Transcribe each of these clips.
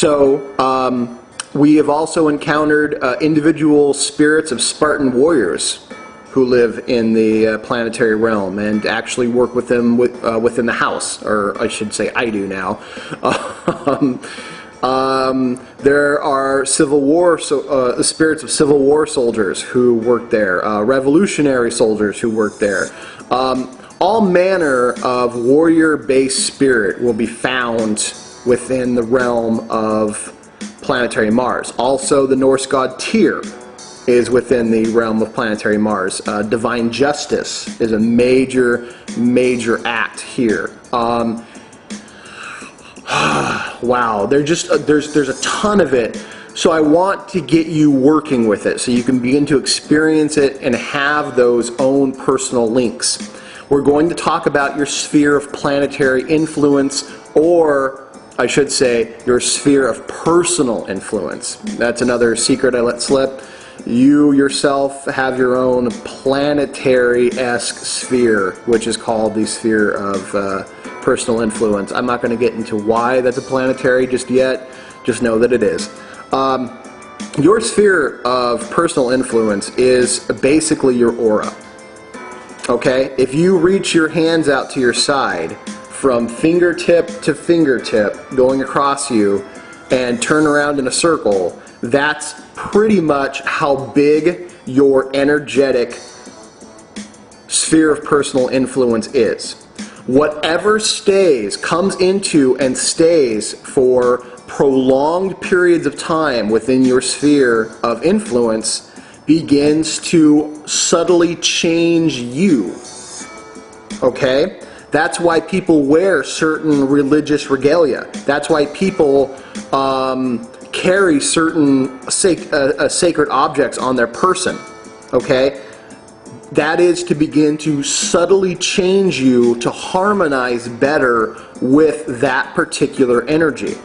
So we have also encountered individual spirits of Spartan warriors who live in the planetary realm and actually work with them within the house, or I should say I do now. There are spirits of Civil War soldiers who work there, revolutionary soldiers who work there. All manner of warrior-based spirit will be found within the realm of planetary Mars. Also, the Norse god Tyr is within the realm of planetary Mars. Divine justice is a major act here. Wow, there's a ton of it. So I want to get you working with it so you can begin to experience it and have those own personal links. We're going to talk about your sphere of planetary influence, or I should say your sphere of personal influence. That's another secret I let slip. You yourself have your own planetary-esque sphere, which is called the sphere of personal influence. I'm not going to get into why that's a planetary just yet. Just know that it is. Your sphere of personal influence is basically your aura. Okay? If you reach your hands out to your side, from fingertip to fingertip, going across you, and turn around in a circle, that's pretty much how big your energetic sphere of personal influence is. Whatever comes into and stays for prolonged periods of time within your sphere of influence begins to subtly change you. Okay? That's why people wear certain religious regalia. That's why people carry certain sacred objects on their person. Okay? That is to begin to subtly change you to harmonize better with that particular energy.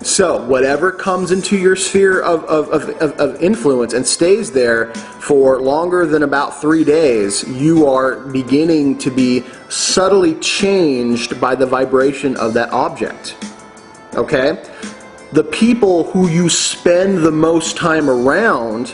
So whatever comes into your sphere of influence and stays there for longer than about 3 days, you are beginning to be subtly changed by the vibration of that object. Okay? The people who you spend the most time around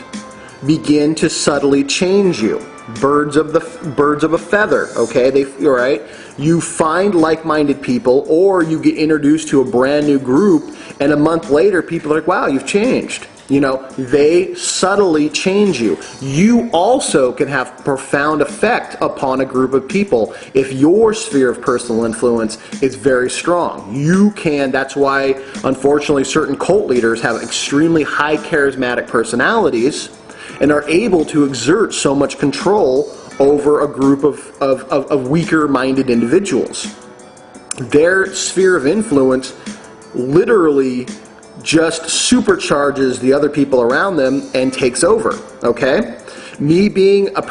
begin to subtly change you. Birds of a feather, okay? Right? You find like-minded people, or you get introduced to a brand new group, and a month later, people are like, wow, you've changed. You know, they subtly change you. You also can have profound effect upon a group of people if your sphere of personal influence is very strong. You can, that's why, unfortunately, certain cult leaders have extremely high charismatic personalities and are able to exert so much control over a group of weaker-minded individuals. Their sphere of influence literally just supercharges the other people around them and takes over, okay? Me being a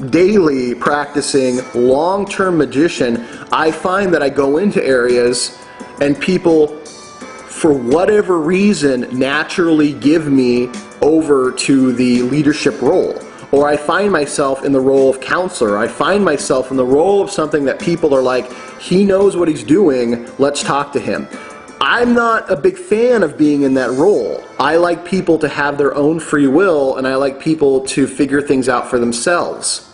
daily practicing, long-term magician, I find that I go into areas and people, for whatever reason, naturally give me over to the leadership role. Or I find myself in the role of counselor. I find myself in the role of something that people are like, he knows what he's doing, let's talk to him. I'm not a big fan of being in that role. I like people to have their own free will, and I like people to figure things out for themselves.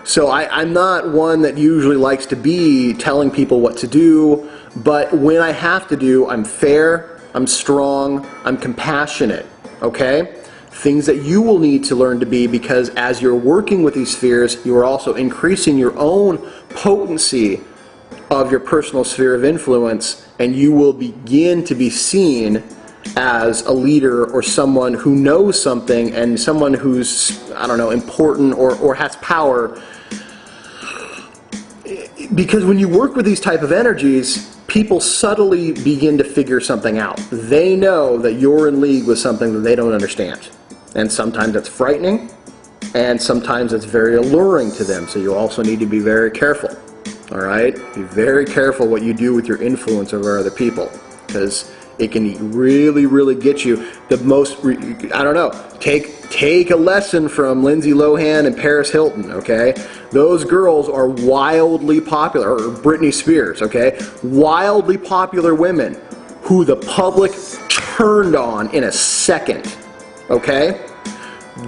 So I'm not one that usually likes to be telling people what to do, but when I have to do, I'm fair, I'm strong, I'm compassionate, okay? Things that you will need to learn to be, because as you're working with these spheres, you are also increasing your own potency of your personal sphere of influence, and you will begin to be seen as a leader or someone who knows something, and someone who's, I don't know, important or has power. Because when you work with these type of energies, people subtly begin to figure something out. They know that you're in league with something that they don't understand. And sometimes that's frightening, and sometimes it's very alluring to them. So you also need to be very careful. All right? Be very careful what you do with your influence over other people, because it can really, really get you the most, I don't know, take a lesson from Lindsay Lohan and Paris Hilton, okay? Those girls are wildly popular, or Britney Spears, okay? Wildly popular women who the public turned on in a second, okay?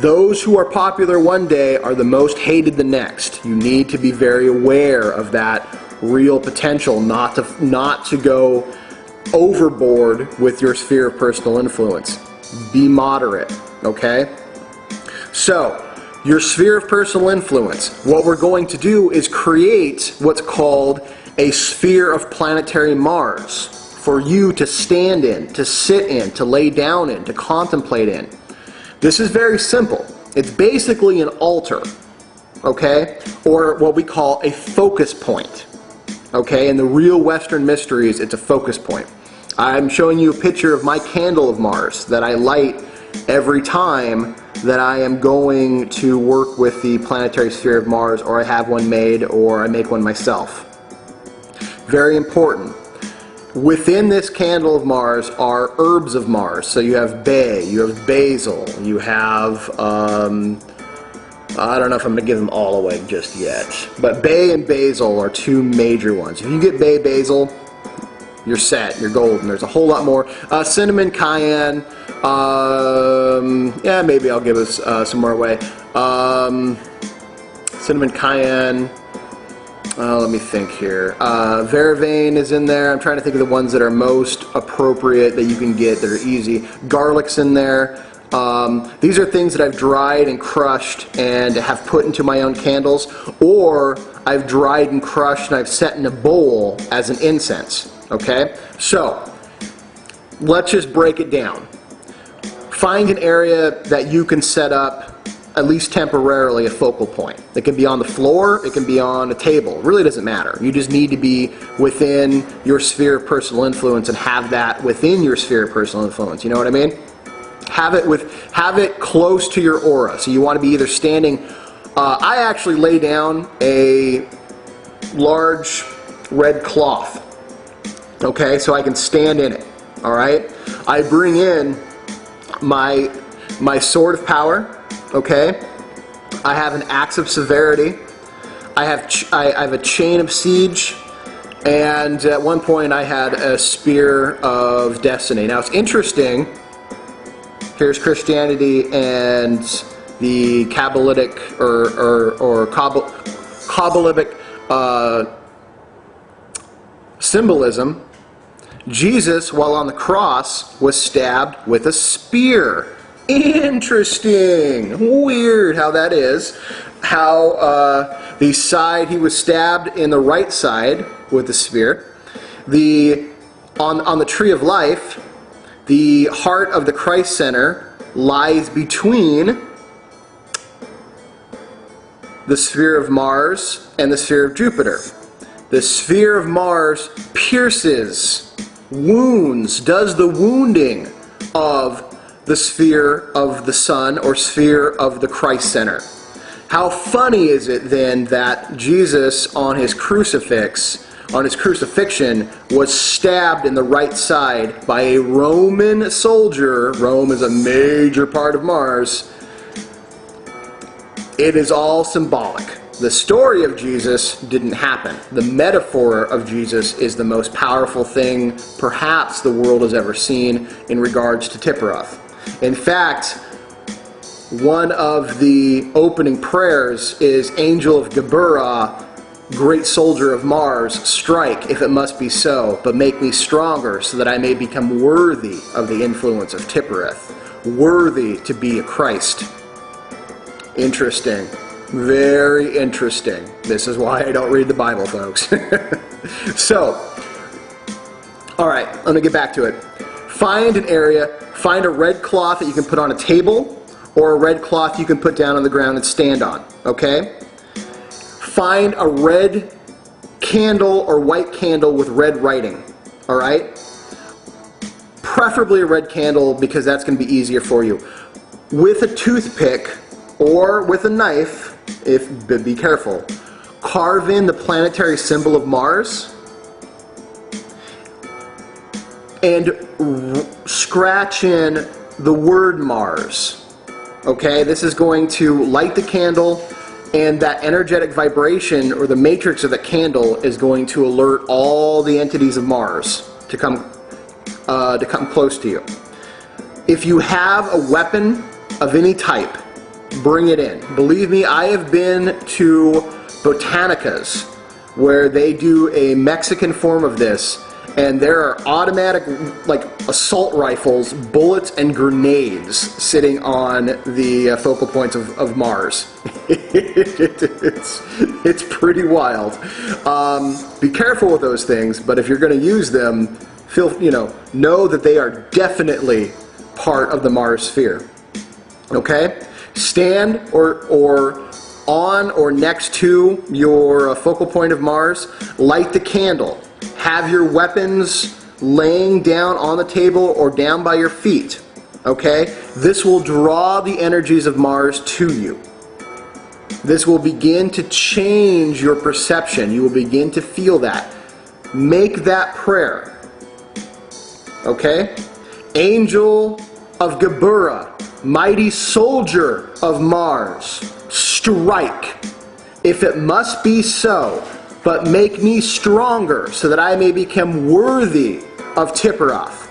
Those who are popular one day are the most hated the next. You need to be very aware of that real potential not to go overboard with your sphere of personal influence. Be moderate, okay? So, your sphere of personal influence, what we're going to do is create what's called a sphere of planetary Mars for you to stand in, to sit in, to lay down in, to contemplate in. This is very simple. It's basically an altar, okay? Or what we call a focus point, okay? In the real Western mysteries, it's a focus point. I'm showing you a picture of my candle of Mars that I light every time that I am going to work with the planetary sphere of Mars, or I have one made, or I make one myself. Very important. Within this candle of Mars are herbs of Mars. So you have bay, you have basil, you have, I don't know if I'm going to give them all away just yet. But bay and basil are two major ones. If you get bay, basil, you're set, you're golden. There's a whole lot more. Cinnamon, cayenne, yeah, maybe I'll give us some more away. Cinnamon, cayenne, let me think here. Vervain is in there. I'm trying to think of the ones that are most appropriate that you can get, that are easy. Garlic's in there. These are things that I've dried and crushed and have put into my own candles, or I've dried and crushed and I've set in a bowl as an incense. Okay? So, let's just break it down. Find an area that you can set up, at least temporarily, a focal point. It can be on the floor, it can be on a table. It really doesn't matter. You just need to be within your sphere of personal influence and have that within your sphere of personal influence. You know what I mean? Have it close to your aura. So you want to be either standing. I actually lay down a large red cloth. Okay, so I can stand in it. All right. I bring in my sword of power. Okay, I have an axe of severity. I have a chain of siege, and at one point I had a spear of destiny. Now it's interesting. Here's Christianity and the Kabbalistic or Kabbalistic symbolism. Jesus, while on the cross, was stabbed with a spear. Interesting. Weird how that is. How the side he was stabbed in the right side with the spear. On the tree of life, the heart of the Christ Center lies between the sphere of Mars and the sphere of Jupiter. The sphere of Mars pierces, wounds, does the wounding of the sphere of the Sun, or sphere of the Christ Center. How funny is it then that Jesus on his crucifixion was stabbed in the right side by a Roman soldier. Rome is a major part of Mars. It is all symbolic. The story of Jesus didn't happen. The metaphor of Jesus is the most powerful thing perhaps the world has ever seen in regards to Tipperoth. In fact, one of the opening prayers is, Angel of Geburah, great soldier of Mars, strike if it must be so, but make me stronger so that I may become worthy of the influence of Tippereth, worthy to be a Christ. Interesting. Very interesting. This is why I don't read the Bible, folks. So, alright, let me get back to it. Find an area, find a red cloth that you can put on a table, or a red cloth you can put down on the ground and stand on, okay? Find a red candle or white candle with red writing, alright? Preferably a red candle, because that's going to be easier for you. With a toothpick or with a knife, but be careful, carve in the planetary symbol of Mars and scratch in the word Mars. Okay, this is going to light the candle, and that energetic vibration, or the matrix of the candle, is going to alert all the entities of Mars to come to come close to you. If you have a weapon of any type, bring it in. Believe me, I have been to botanicas where they do a Mexican form of this, and there are automatic, like, assault rifles, bullets, and grenades sitting on the focal points of Mars. It's pretty wild. Be careful with those things, but if you're going to use them, know that they are definitely part of the Mars sphere. Okay? Stand or on or next to your focal point of Mars. Light the candle. Have your weapons laying down on the table or down by your feet. Okay? This will draw the energies of Mars to you. This will begin to change your perception. You will begin to feel that. Make that prayer. Okay? Angel of Geburah, mighty soldier of Mars, strike. If it must be so, but make me stronger so that I may become worthy of Tipperoth.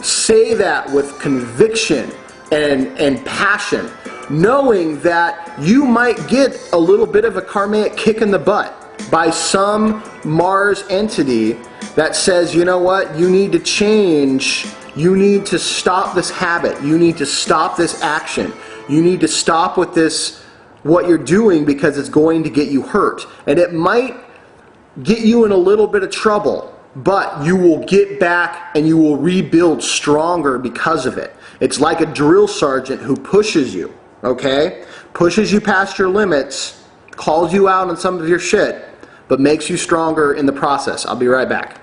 Say that with conviction and passion, knowing that you might get a little bit of a karmic kick in the butt by some Mars entity that says, you know what, you need to change, you need to stop this habit, you need to stop this action, you need to stop with this, what you're doing, because it's going to get you hurt. And it might get you in a little bit of trouble, but you will get back and you will rebuild stronger because of it. It's like a drill sergeant who pushes you, okay? Pushes you past your limits, calls you out on some of your shit, but makes you stronger in the process. I'll be right back.